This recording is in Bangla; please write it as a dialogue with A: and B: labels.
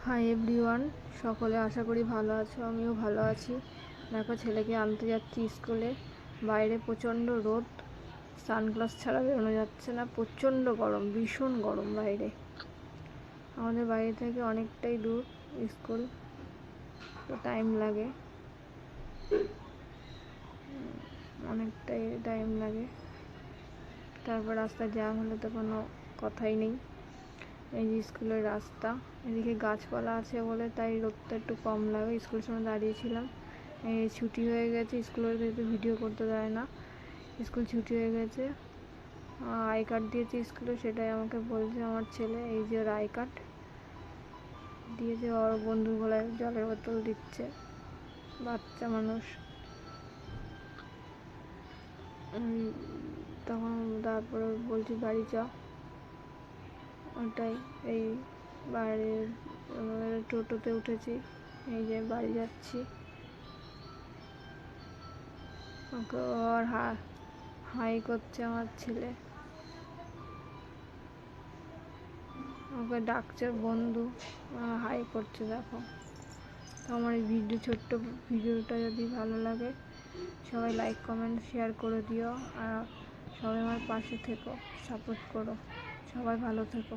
A: হাই এভরিওয়ান, সকলে আশা করি ভালো আছো। আমিও ভালো আছি। দেখো, ছেলেকে আনতে যাচ্ছি স্কুলে। বাইরে প্রচণ্ড রোদ, সানগ্লাস ছাড়া বেরোনো যাচ্ছে না। প্রচণ্ড গরম, ভীষণ গরম বাইরে। আমাদের বাড়ি থেকে অনেকটাই দূর স্কুল, তো টাইম লাগে, অনেকটাই টাইম লাগে। তারপর রাস্তা জ্যাম হলে তো কোনো কথাই নেই। এই যে স্কুলের রাস্তা, এদিকে গাছপালা আছে বলে তাই রোদটা একটু কম লাগে। স্কুলের সময় দাঁড়িয়েছিলাম, এই ছুটি হয়ে গেছে, স্কুলের যেহেতু ভিডিও করতে দেয় না, স্কুল ছুটি হয়ে গেছে। আই কার্ড দিয়েছে স্কুলে, সেটাই আমাকে বলছে আমার ছেলে। এই যে ওর আই কার্ড দিয়েছে, ওর বন্ধুর গলায় জলের বোতল দিচ্ছে, বাচ্চা মানুষ। তখন তারপরে বলছি বাড়ি চ, ওটাই। এই বাড়ির টোটোতে উঠেছি, এই যে বাড়ি যাচ্ছি। ওকে ওর হাই করছে আমার ছেলে, ওকে ডাকছে বন্ধু, হাই করছে। দেখো, তো আমার এই ছোট্ট ভিডিওটা যদি ভালো লাগে, সবাই লাইক কমেন্ট শেয়ার করে দিও, আর সবাই আমার পাশে থেকো, সাপোর্ট করো। সবাই ভালো থেকো।